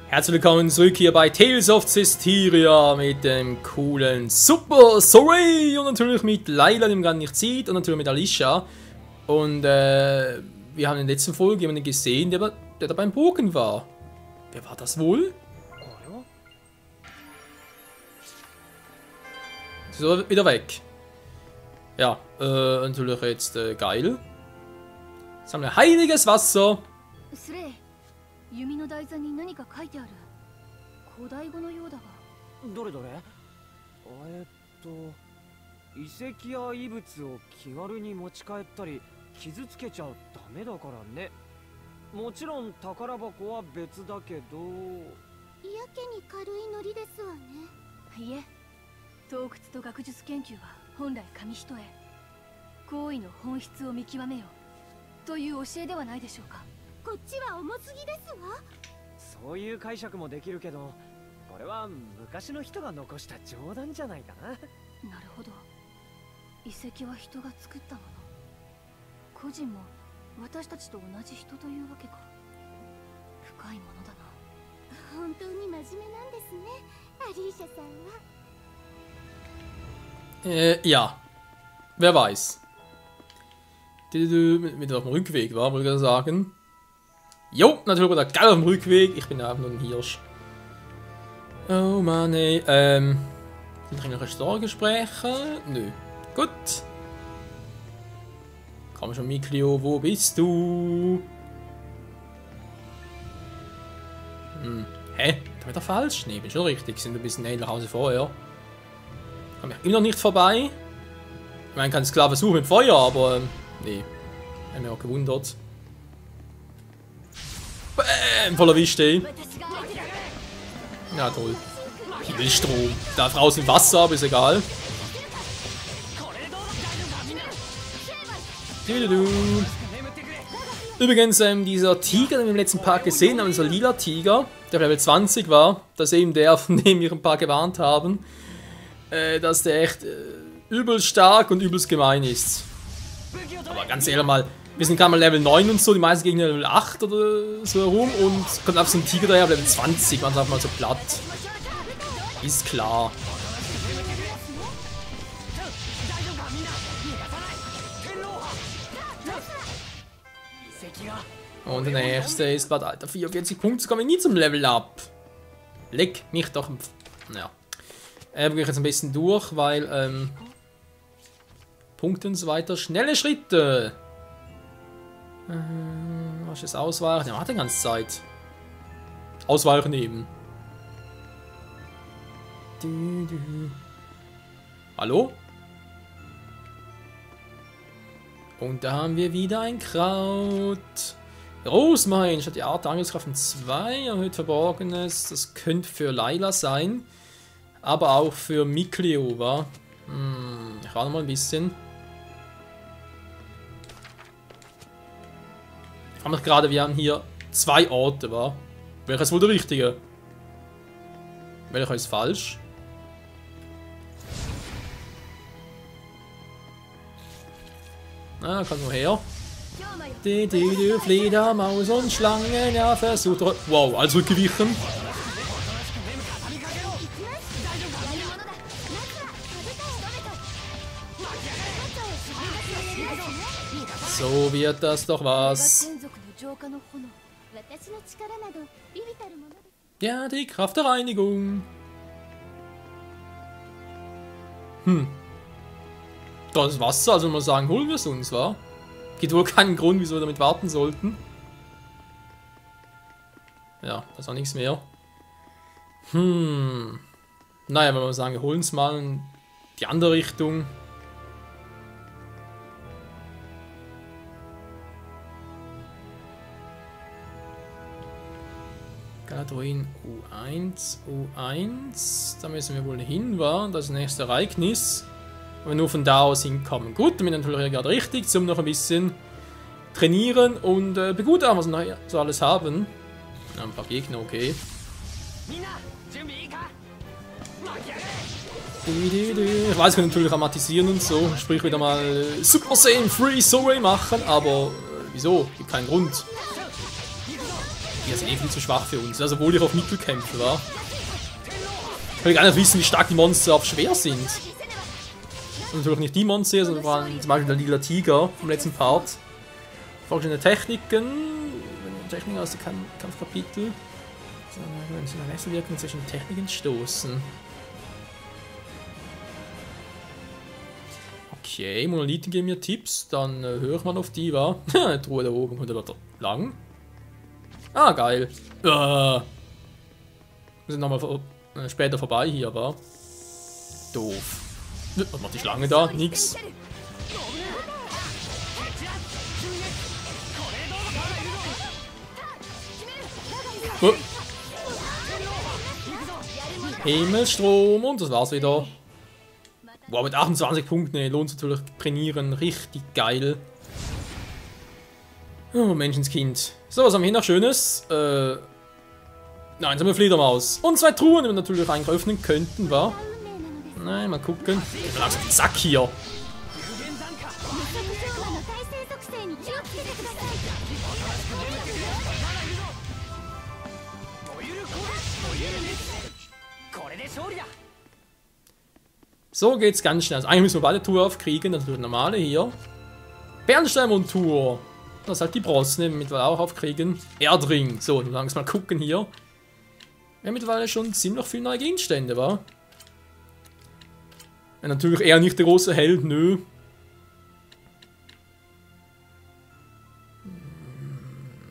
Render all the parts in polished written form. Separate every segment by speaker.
Speaker 1: Herzlich willkommen zurück hier bei Tales of Zestiria mit dem coolen Super Sorey und natürlich mit Layla, dem gerade nicht sieht, und natürlich mit Alicia. Und wir haben in der letzten Folge jemanden gesehen, der da beim Bogen war. Wer war das wohl? So, wieder weg. Ja, natürlich jetzt geil. Jetzt haben wir heiliges Wasser.
Speaker 2: 弓の台座に何か書いてある。古代語のようだが。
Speaker 3: どれどれ？遺跡や遺物を気軽に持ち帰ったり傷つけちゃダメだからね。もちろん宝箱は別だけど。
Speaker 2: やけに軽いノリですわね。いえ、洞窟と学術研究は本来紙一重。行為の本質を見極めよという教えではないでしょうか。こっちは重すぎですわ。
Speaker 3: そういう解釈もできるけど、これは昔の人が残した冗談じゃないかな。
Speaker 2: なるほど。遺跡は人が作ったもの。個人も私たちと同じ人というわけか。深いものだな。本当に真面目なんですね、アリーシャさんは。
Speaker 1: Ja. Wer weiß. Mit auf dem Rückweg war, wollte ich sagen. Jo, natürlich wieder geil auf dem Rückweg. Ich bin einfach nur ein Hirsch. Oh Mann, ey. Sind wir noch ein Storgespräche? Nö. Gut. Komm schon, Miklio, wo bist du? Hä? Da wieder falsch? Nee, bin schon richtig. Sind ein bisschen näher nach Hause vorher. Komm ja immer noch nicht vorbei. Ich meine, kann es klar versuchen mit Feuer, aber nee. Haben wir auch gewundert. Bäm, voller Wichte. Ja, toll. Himmelstrom. Da draußen im Wasser, aber ist egal. Übrigens, dieser Tiger, den wir im letzten Part gesehen haben, dieser lila Tiger, der Level 20 war, das ist eben der, von dem wir ein paar gewarnt haben, dass der echt übelst stark und übelst gemein ist. Aber ganz ehrlich mal, wir sind gerade mal Level 9 und so, die meisten Gegner Level 8 oder so herum und kommt einfach so ein Tiger daher, Level 20, man ist einfach mal so platt. Ist klar. Und der nächste ist bald Alter 44 Punkte, so kommen wir nie zum Level Up. Leck mich doch. Ja. Gehe ich jetzt ein bisschen durch, weil Punkte und so weiter. Schnelle Schritte. Was ist Ausweichen? Ja, hat die ganze Zeit. Ausweichen eben. Hallo? Und da haben wir wieder ein Kraut. Rosmarin statt die Art der Angriffskraft 2, erhöht Verborgenes. Das könnte für Layla sein. Aber auch für Miklio, wa? Ich warte mal ein bisschen. Ich frage mich gerade, wir haben hier 2 Orte, wa? Welcher ist wohl der richtige? Welcher ist falsch? Na, komm nur her. Die Fledermaus und Schlangen, ja, versucht. Wow, alles rückgewichen. So wird das doch was. Ja, die Kraft der Reinigung. Das Wasser, also mal sagen, holen wir es uns, wa? Gibt wohl keinen Grund, wieso wir damit warten sollten. Ja, da ist auch nichts mehr. Naja, wenn wir mal sagen, wir holen es mal in die andere Richtung. Galadrin U1, U1. Da müssen wir wohl hin, wa? Das nächste Ereignis. Und wir nur von da aus hinkommen. Gut, damit natürlich gerade richtig, zum noch ein bisschen trainieren und begutachten, was wir noch so alles haben. Ja, ein paar Gegner, okay. Ich weiß, wir können natürlich amatisieren und so, sprich wieder mal Super Saiyan Free Sorey machen, aber wieso? Gibt keinen Grund. Die sind eh viel zu schwach für uns, also obwohl ich auf Mittelkämpfe war. Ich will gar nicht wissen, wie stark die Monster auf schwer sind. Und natürlich nicht die Monster, sondern vor allem zum Beispiel der lila Tiger vom letzten Part. Verschiedene Techniken aus dem Kampfkapitel. So, wir müssen eine Wechselwirkung zwischen Techniken stoßen. Okay, Monolithen geben mir Tipps, dann höre ich mal auf die, wa? Eine Truhe da oben, kommt aber da lang. Ah, geil. Wir sind nochmal später vorbei hier, wa? Doof. Was macht die Schlange da? Nix. Oh. Himmelstrom und das war's wieder. Wow, mit 28 Punkten lohnt es natürlich trainieren. Richtig geil. Oh, Menschenskind. So, was haben wir hier noch Schönes? Nein, jetzt haben wir Fledermaus. Und 2 Truhen, die wir natürlich eigentlich öffnen könnten, wa? Nein, mal gucken. Langsam Zack hier. So geht's ganz schnell. Also eigentlich müssen wir beide Tour aufkriegen, das ist die normale hier. Bernsteinmontur. Das ist halt die Bronze, die wir auch aufkriegen. Erdring. So, dann langsam mal gucken hier. Wir haben mittlerweile schon ziemlich viele neue Gegenstände, wa? Ja, natürlich eher nicht der große Held, nö.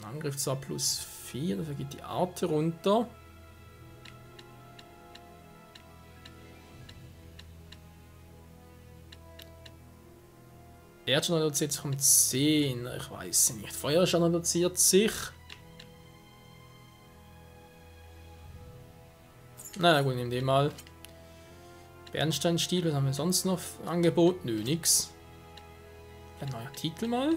Speaker 1: Angriff zwar +4, dafür geht die Art runter. Erdschaden reduziert sich um 10, ich weiß nicht. Feuerschaden reduziert sich. Na gut, nehmen wir den mal. Bernsteinstiel, was haben wir sonst noch angeboten? Nö, nix. Ein neuer Titel mal.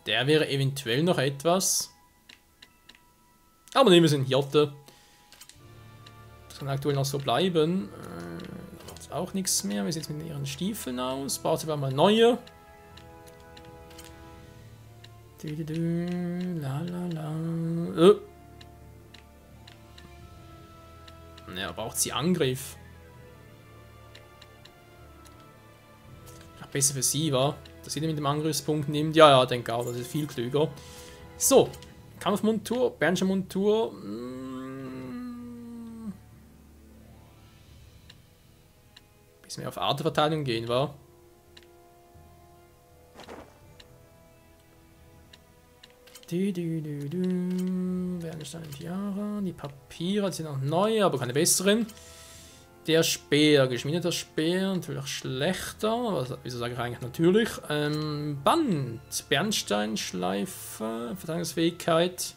Speaker 1: Der wäre eventuell noch etwas. Aber nehmen wir es in Hirte. Das kann aktuell noch so bleiben. Da macht auch nichts mehr. Wie sieht es mit ihren Stiefeln aus? Baut sie mal neue. Ja, braucht sie Angriff. Ach, besser für sie, wa? Dass sie den mit dem Angriffspunkt nimmt. Ja, ja, denke auch, das ist viel klüger. So, Kampfmontur, Bernsteinmontur. Bisschen mehr auf Arteverteilung gehen, wa? Bernstein Tiara, die Papiere sind noch neu, aber keine besseren. Der Speer, geschmiedeter Speer, natürlich schlechter. Wieso sage ich eigentlich natürlich? Band, Bernsteinschleife, Verteidigungsfähigkeit.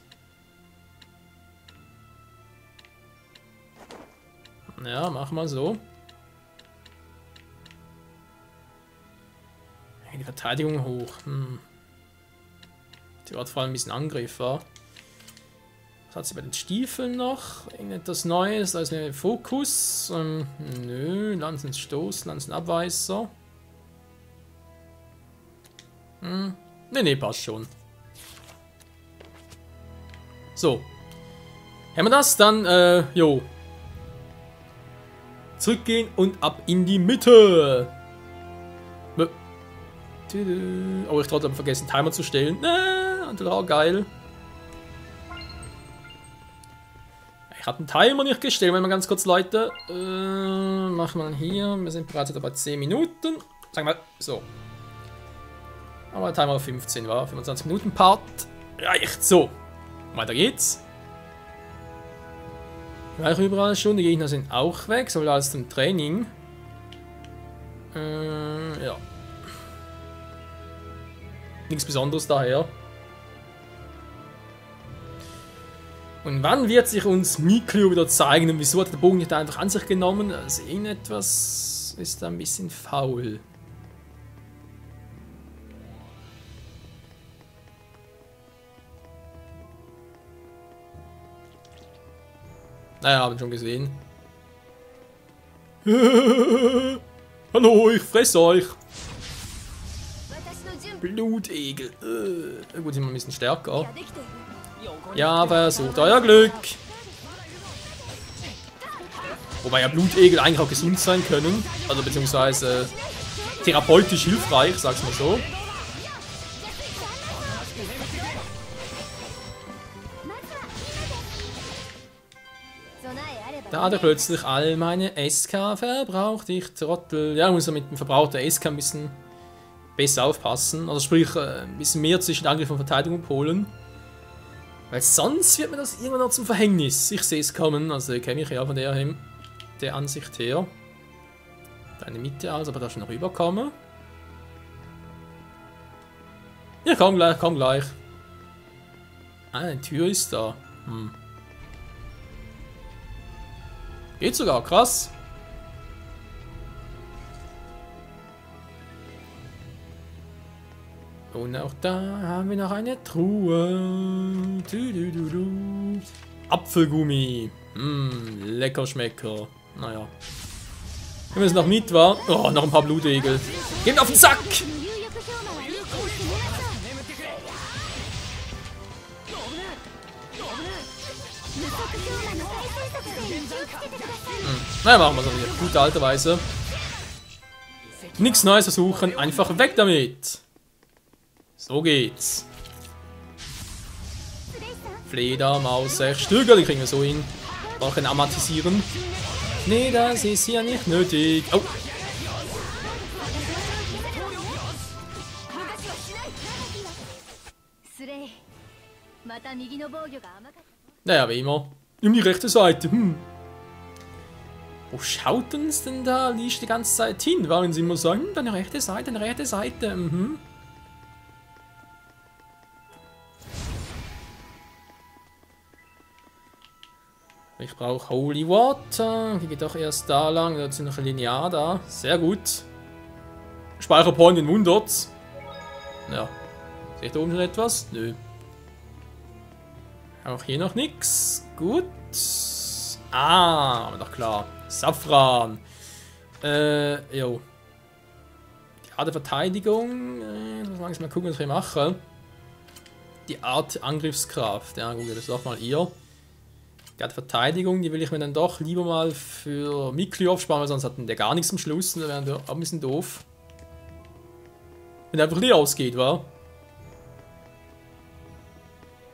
Speaker 1: Ja, mach mal so. Die Verteidigung hoch. Die hat vor allem ein bisschen Angriff, war. Was hat sie bei den Stiefeln noch? Irgendetwas Neues, da ist ein Fokus. Nö, Lanzenstoß, Lanzenabweiser. Ne, passt schon. So. Haben wir das? Dann, jo. Zurückgehen und ab in die Mitte. Oh, ich trotzdem vergessen, Timer zu stellen. Und auch geil. Ich habe einen Timer nicht gestellt, wenn wir ganz kurz, Leute. Machen wir hier. Wir sind bereits bei 10 Minuten. Sagen wir mal so. Aber Timer auf 15 war. 25 Minuten Part. Reicht so. Weiter geht's. Gleich überall schon. Die Gegner sind auch weg. So alles zum Training. Ja. Nichts Besonderes daher. Und wann wird sich uns Mikleo wieder zeigen? Und wieso hat der Bogen nicht einfach an sich genommen? Also irgendetwas ist da ein bisschen faul. Naja, haben schon gesehen. Hallo, ich fresse euch. Blutegel. Gut, sind wir ein bisschen stärker. Ja, versucht euer Glück. Wobei ja Blutegel eigentlich auch gesund sein können. Also beziehungsweise therapeutisch hilfreich, sag's mal so. Da hat er plötzlich all meine SK verbraucht, ich Trottel. Ja, ich muss ja mit dem verbrauchten SK ein bisschen besser aufpassen. Also sprich, ein bisschen mehr zwischen Angriff und Verteidigung holen. Weil sonst wird mir das irgendwann noch zum Verhängnis. Ich sehe es kommen, also ich kenne mich ja von der Ansicht her. Deine Mitte also, aber da schon rüberkommen. Ja, komm gleich, komm gleich. Ah, eine Tür ist da. Geht sogar, krass. Und auch da haben wir noch eine Truhe. Apfelgummi. Lecker Schmecker. Naja. Wir müssen noch mit, wa? Oh, noch ein paar Blutegel. Geht auf den Sack! Naja, machen wir so hier. Gute alte Weise. Nichts Neues versuchen, einfach weg damit. So geht's. Fledermaus, 6 Stück, die kriegen wir so hin. Brauchen amortisieren. Nee, das ist ja nicht nötig. Oh. Naja, wie immer. Um die rechte Seite. Wo schaut uns denn da Lisch die ganze Zeit hin? Wollen sie immer sagen, deine rechte Seite, deine rechte Seite. Ich brauche Holy Water. Die geht doch erst da lang. Da sind noch ein Linear da. Sehr gut. Speicherpoint in 100. Ja. Sehe ich da oben schon etwas? Nö. Auch hier noch nichts. Gut. Ah, aber doch klar. Safran. Jo. Die Art der Verteidigung. Lass mal gucken, was ich mache. Die Art Angriffskraft. Ja, gut, das ist doch mal ihr. Die Art Verteidigung, die will ich mir dann doch lieber mal für Mikli aufsparen, weil sonst hat der gar nichts am Schluss. Und dann wäre auch ein bisschen doof. Wenn einfach nie ausgeht, wa?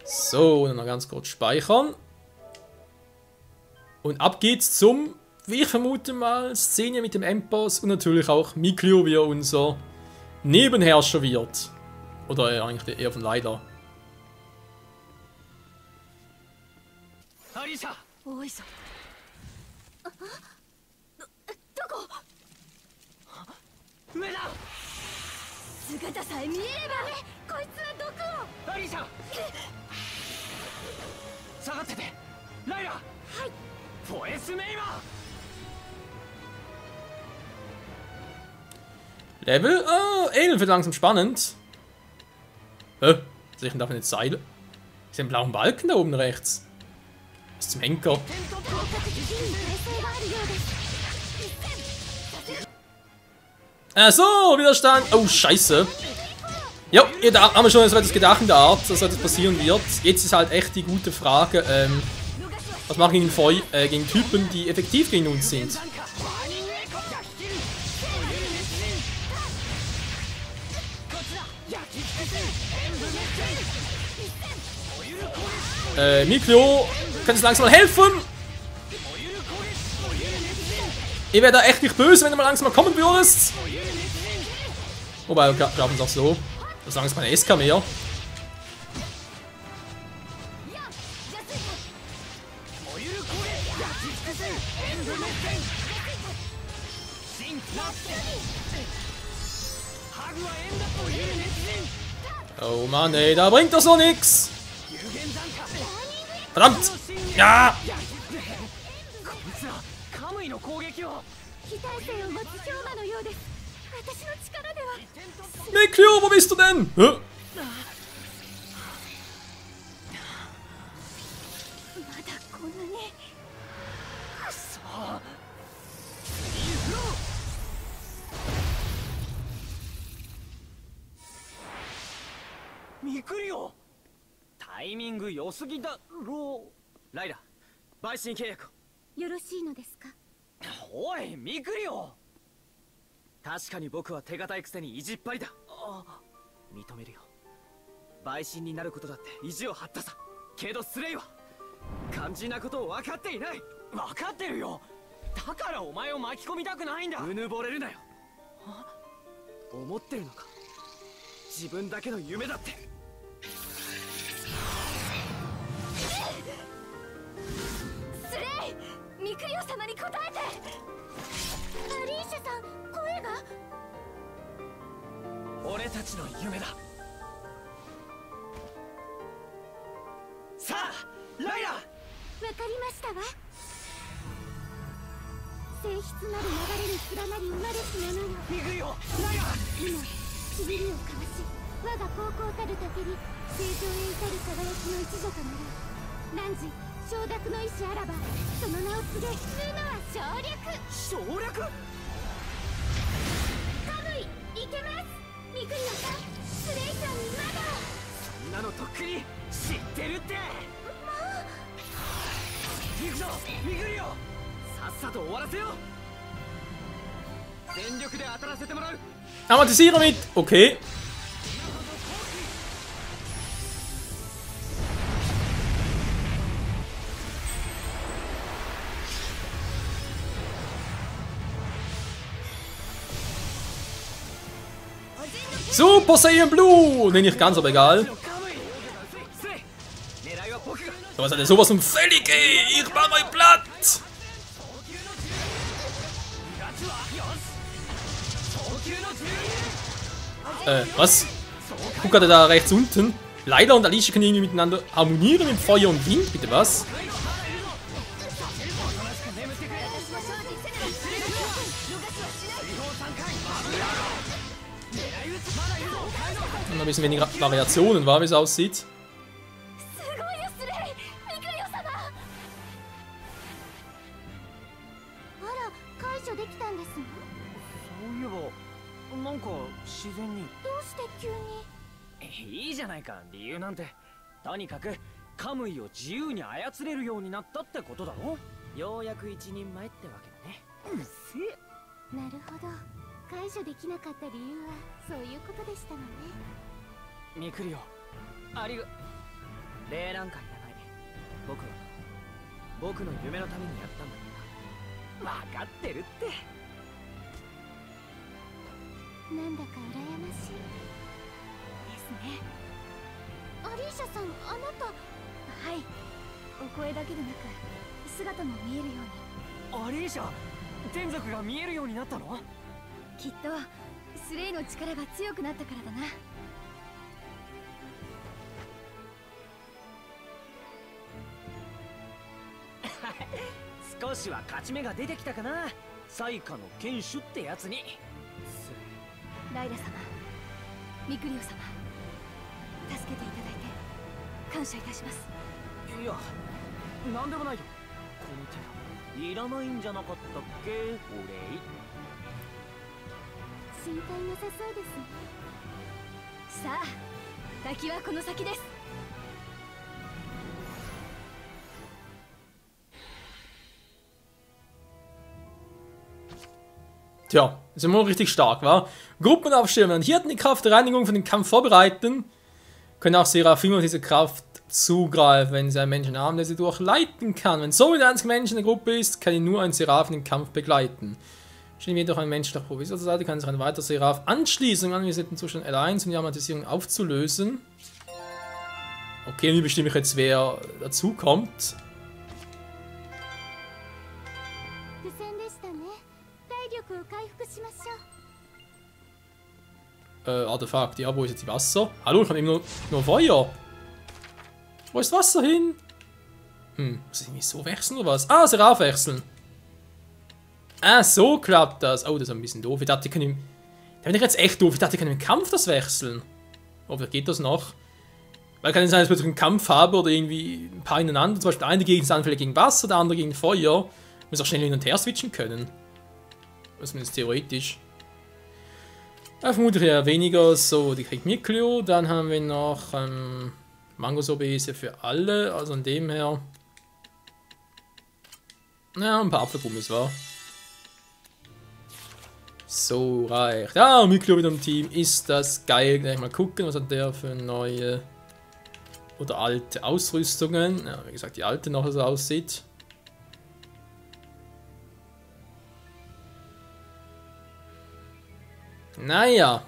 Speaker 1: So, dann noch ganz kurz speichern. Und ab geht's zum, wie ich vermute mal, Szene mit dem Endboss und natürlich auch Miklio, wie er unser Nebenherrscher wird. Oder eigentlich eher von Leiter. Level? Oh, Edel wird langsam spannend. Hä? Sehe ich denn da für ein Seil? Ist ein blauen Balken da oben rechts? Was zum Henker? So, Widerstand. Oh, scheiße. Ja, da haben wir schon so etwas gedacht in der Art, dass das passieren wird. Jetzt ist halt echt die gute Frage, was machen wir gegen Typen, die effektiv gegen uns sind? Miklio, kannst du langsam mal helfen? Ich wäre da echt nicht böse, wenn du mal langsam mal kommen würdest. Wobei, wir glauben es auch so. Das ist meine SK mehr. Oh Mann, ey, da bringt das noch nix. Verdammt! Ja! Miklio, wo bist du denn? Hä?
Speaker 3: ミクリオ、タイミング良すぎだろう。ライラ、陪審契約
Speaker 2: よろしいのですか。
Speaker 3: おいミクリオ、確かに僕は手堅いくせに意地っ張りだ。認めるよ、陪審になることだって意地を張ったさ。けどスレイは肝心なことを分かっていない。分かってるよ、だからお前を巻き込みたくないんだ。うぬぼれるなよ。思ってるのか、自分だけの夢だって。
Speaker 2: スレイ、ミクリオ様に答えて。アリーシャさん、声が。
Speaker 3: 俺たちの夢だ。さあライラ。
Speaker 2: わかりましたわ。性質なる流れに連なり生まれし者よ。
Speaker 3: ミクリオ、ライラ。
Speaker 2: 今ちぎりを交わし、我が高校たるたけり正常へ至る輝きの一助となる。汝承諾の意志あらば、その名を告げ、ヌノは省略。
Speaker 3: 省略。
Speaker 2: カムイ、いけます。ミクリオさん、スレイさんにまだ。
Speaker 3: そんなのとっくに知ってるって。行くぞミクリオ、さっさと終わらせよう。全力で当たらせてもらう。
Speaker 1: Amatisiere mit! Okay. Super Saiyan Blue! Nee, nicht ganz, aber egal. Was hat er sowas von völlig? Ich mach euch platt! Was? Guck gerade da rechts unten. Layla und Alicia können irgendwie miteinander harmonieren mit Feuer und Wind. Bitte was? Und ein bisschen weniger Variationen, war, wie es aussieht.
Speaker 3: いいじゃないか、理由なんて。とにかくカムイを自由に操れるようになったってことだろ。ようやく一人前ってわけだね。うっせ。
Speaker 2: なるほど、解除できなかった理由はそういうことでしたのね。
Speaker 3: ミクリオ、ありが。礼なんかいらない。僕の夢のためにやったんだから。分かってるって。
Speaker 2: なんだか羨ましいですね。アリーシャさん、あなた。はい、お声だけでなく姿も見えるように。
Speaker 3: アリーシャ、天族が見えるようになったの？
Speaker 2: きっとスレイの力が強くなったからだな。
Speaker 3: 少しは勝ち目が出てきたかな、最下の剣手ってやつに。
Speaker 2: ライラ様、ミクリオ様、助けていただいて感謝いたします。
Speaker 3: いや、なんでもないよ。この手いらないんじゃなかったっけ、お礼。
Speaker 2: 心配なさそうですね。さあ、滝はこの先です。
Speaker 1: Tja, sind wir richtig stark, wa? Gruppen aufstellen, hier hatten die Kraft der Reinigung für den Kampf vorbereiten. Können auch Seraphim auf diese Kraft zugreifen, wenn sie einen Menschen haben, der sie durchleiten kann. Wenn so der einzige Mensch in der Gruppe ist, kann ihn nur ein Seraph in den Kampf begleiten. Stehen wir durch einen Menschen nach Provisor zur Seite, kann sich ein weiterer Seraph anschließen, um angesetzten Zustand L1, um die Amatisierung aufzulösen. Okay, wie bestimme ich jetzt, wer dazu kommt? Artefakt, ja, wo ist jetzt die Wasser? Hallo, ich habe immer nur Feuer. Wo ist Wasser hin? Muss ich irgendwie so wechseln oder was? Ah, Seraph wechseln. Ah, so klappt das. Oh, das ist ein bisschen doof. Ich dachte, ich kann im... Da bin ich jetzt echt doof. Ich dachte, ich kann im Kampf das wechseln. Oh, vielleicht geht das noch. Weil kann es sein, dass ich einen Kampf habe oder irgendwie ein paar ineinander. Zum Beispiel der eine gegen Anfälle gegen Wasser, der andere gegen Feuer. Ich muss auch schnell hin und her switchen können. Zumindest theoretisch. Vermutlich eher weniger. So, die kriegt Miklio. Dann haben wir noch Mangosorbet ist ja für alle. Also an dem her. Ja, ein paar Apfelgummis war. So, reicht. Ja, Miklio wieder im Team. Ist das geil. Gleich mal gucken, was hat der für neue oder alte Ausrüstungen. Ja, wie gesagt, die alte noch so aussieht. Naja.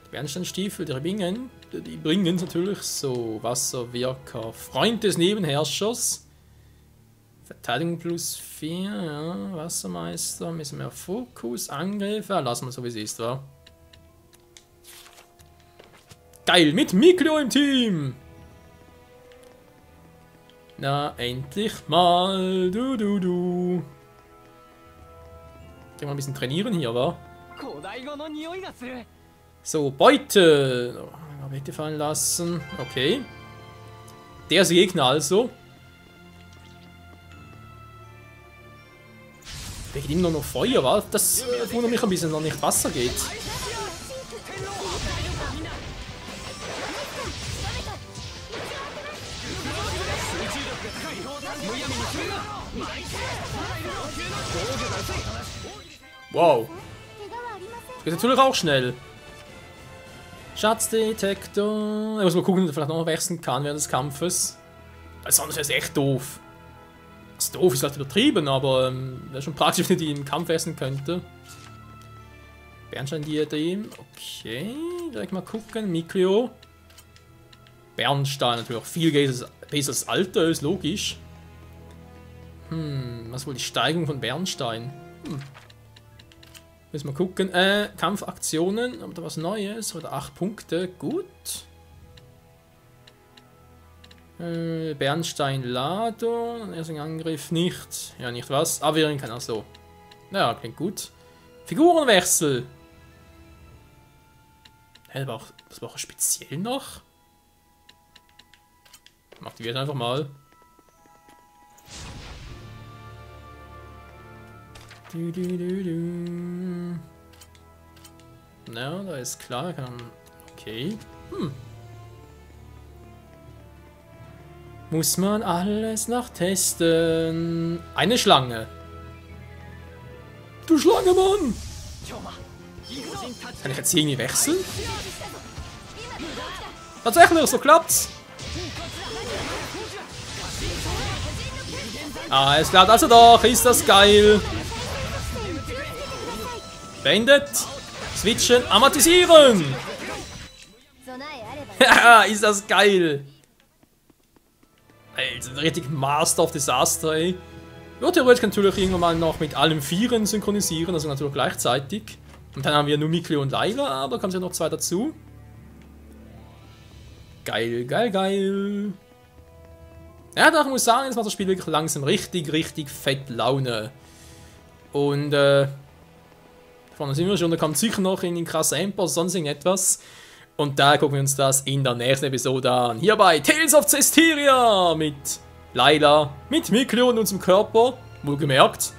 Speaker 1: Die Bernsteinstiefel, die bringen natürlich so Wasserwirker. Freund des Nebenherrschers. Verteidigung plus 4, ja. Wassermeister, müssen wir Fokus, Angriffe. Lassen wir so wie es ist, wa? Geil, mit Miklio im Team! Na, endlich mal. Du. Mal ein bisschen trainieren hier, wa? So, Beute. Oh, Beute fallen lassen. Okay. Der ist Gegner also. Der geht immer noch Feuer, wa? Das wundert mich ein bisschen, noch nicht Wasser geht. Wow. Das geht natürlich auch schnell. Schatzdetektor. Ich muss mal gucken, ob er vielleicht noch wechseln kann während des Kampfes. Sonst wäre es echt doof. Das ist doof, ist halt übertrieben, aber wäre schon praktisch, wenn die im Kampf essen könnte. Bernstein-Diadem. Okay, direkt mal gucken. Miklio. Bernstein natürlich auch viel besser als Alter, ist logisch. Was wohl die Steigung von Bernstein? Müssen wir gucken. Kampfaktionen, aber da was Neues. Oder 8 Punkte. Gut. Bernstein-Ladung. Erster Angriff nicht. Ja, nicht was. Abwehren kann auch so. Ja, klingt gut. Figurenwechsel. Hä, das braucht er speziell noch? Aktiviert einfach mal. Na, da ist klar, kann. Okay. Muss man alles nachtesten. Eine Schlange. Du Schlange, Mann! Kann ich jetzt irgendwie wechseln? Tatsächlich, so klappt's. Ah, es klappt also doch. Ist das geil. Beendet. Switchen. Amortisieren. Haha, ist das geil. Alter, richtig Master of Disaster, ey. Ja, theoretisch kann natürlich irgendwann mal noch mit allen Vieren synchronisieren, also natürlich gleichzeitig. Und dann haben wir nur Miklio und Layla, aber da kommen ja noch 2 dazu. Geil, geil, geil. Ja, doch, ich muss sagen, jetzt macht das Spiel wirklich langsam richtig fett Laune. Und, vorne sind wir schon, da kommt sicher noch in den krassen Endboss, sonst irgendetwas. Und da gucken wir uns das in der nächsten Episode an. Hier bei Tales of Cestiria mit Layla, mit Miklio und unserem Körper, wohlgemerkt.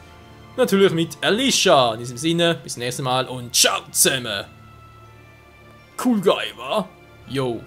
Speaker 1: Natürlich mit Alicia. In diesem Sinne, bis zum nächsten Mal und ciao zusammen. Cool Guy, wa? Yo.